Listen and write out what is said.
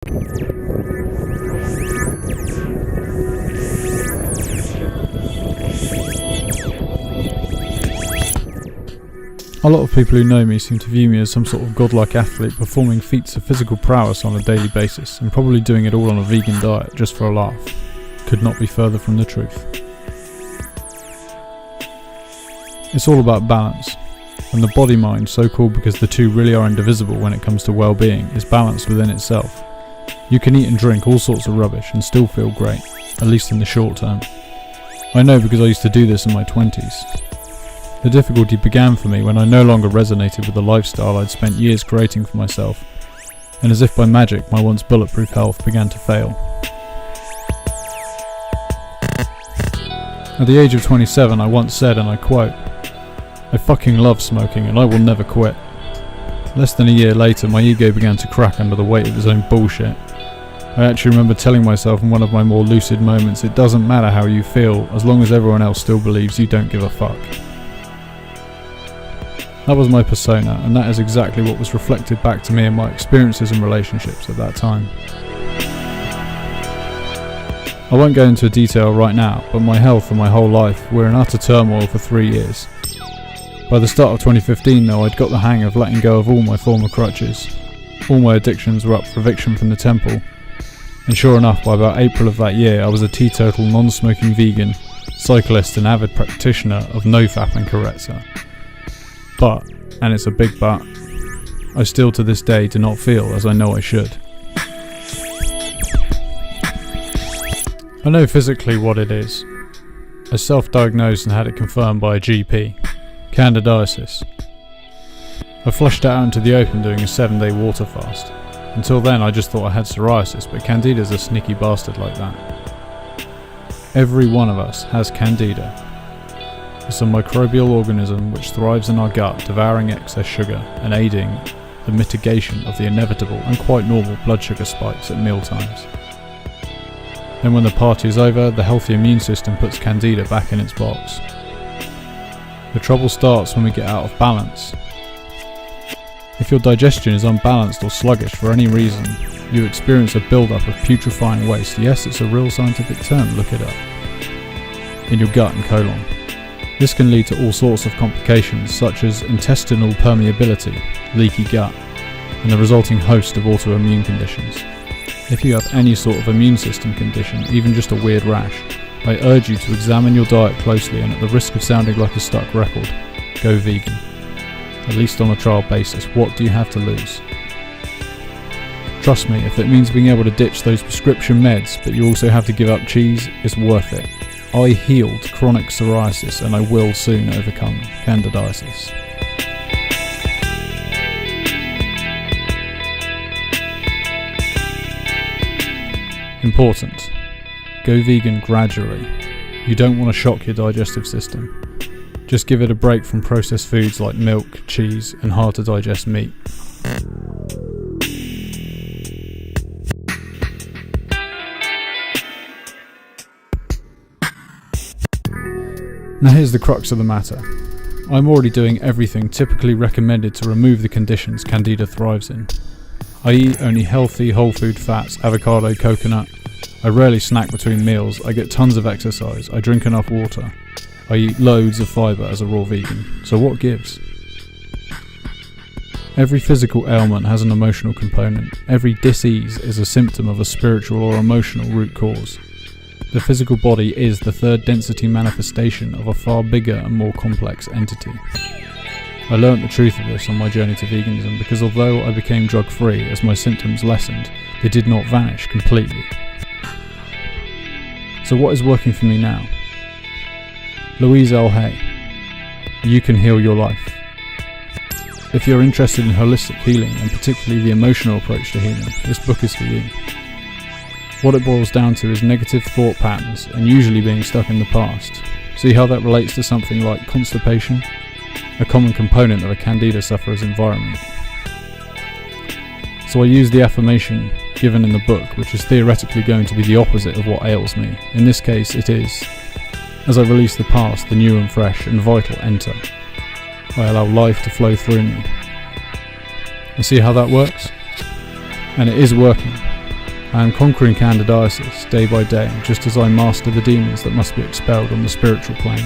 A lot of people who know me seem to view me as some sort of godlike athlete performing feats of physical prowess on a daily basis and probably doing it all on a vegan diet just for a laugh. Could not be further from the truth. It's all about balance, and the body-mind, so called because the two really are indivisible when it comes to well-being, is balanced within itself. You can eat and drink all sorts of rubbish and still feel great, at least in the short term. I know because I used to do this in my 20s. The difficulty began for me when I no longer resonated with the lifestyle I'd spent years creating for myself, and as if by magic my once bulletproof health began to fail. At the age of 27 I once said, and I quote, "I fucking love smoking and I will never quit." Less than a year later my ego began to crack under the weight of its own bullshit. I actually remember telling myself in one of my more lucid moments, it doesn't matter how you feel as long as everyone else still believes you don't give a fuck. That was my persona, and that is exactly what was reflected back to me in my experiences and relationships at that time. I won't go into detail right now, but my health and my whole life were in utter turmoil for 3 years. By the start of 2015 though, I'd got the hang of letting go of all my former crutches. All my addictions were up for eviction from the temple, and sure enough by about April of that year I was a teetotal non-smoking vegan, cyclist and avid practitioner of nofap and carezza. But, and it's a big but, I still to this day do not feel as I know I should. I know physically what it is. I self-diagnosed and had it confirmed by a GP. Candidiasis. I flushed it out into the open doing a 7-day water fast. Until then I just thought I had psoriasis, but Candida's a sneaky bastard like that. Every one of us has Candida. It's a microbial organism which thrives in our gut, devouring excess sugar and aiding the mitigation of the inevitable and quite normal blood sugar spikes at mealtimes. Then when the party is over, the healthy immune system puts Candida back in its box. The trouble starts when we get out of balance. If your digestion is unbalanced or sluggish for any reason, you experience a build-up of putrefying waste. Yes, it's a real scientific term, look it up. In your gut and colon. This can lead to all sorts of complications such as intestinal permeability, leaky gut, and the resulting host of autoimmune conditions. If you have any sort of immune system condition, even just a weird rash, I urge you to examine your diet closely and at the risk of sounding like a stuck record, go vegan. At least on a trial basis, what do you have to lose? Trust me, if it means being able to ditch those prescription meds but you also have to give up cheese, it's worth it. I healed chronic psoriasis and I will soon overcome candidiasis. Important. Go vegan gradually. You don't want to shock your digestive system. Just give it a break from processed foods like milk, cheese and hard to digest meat. Now here's the crux of the matter. I'm already doing everything typically recommended to remove the conditions Candida thrives in. I eat only healthy whole food fats, avocado, coconut. I rarely snack between meals. I get tons of exercise. I drink enough water. I eat loads of fibre as a raw vegan. So what gives? Every physical ailment has an emotional component. Every dis-ease is a symptom of a spiritual or emotional root cause. The physical body is the third density manifestation of a far bigger and more complex entity. I learnt the truth of this on my journey to veganism because although I became drug-free as my symptoms lessened, they did not vanish completely. So what is working for me now? Louise L. Hay, you can heal your life. If you're interested in holistic healing and particularly the emotional approach to healing, this book is for you. What it boils down to is negative thought patterns and usually being stuck in the past. See how that relates to something like constipation? A common component of a Candida sufferer's environment. So I use the affirmation given in the book, which is theoretically going to be the opposite of what ails me. In this case it is, as I release the past, the new and fresh and vital enter. I allow life to flow through me. And see how that works? And it is working. I am conquering candidiasis day by day, just as I master the demons that must be expelled on the spiritual plane.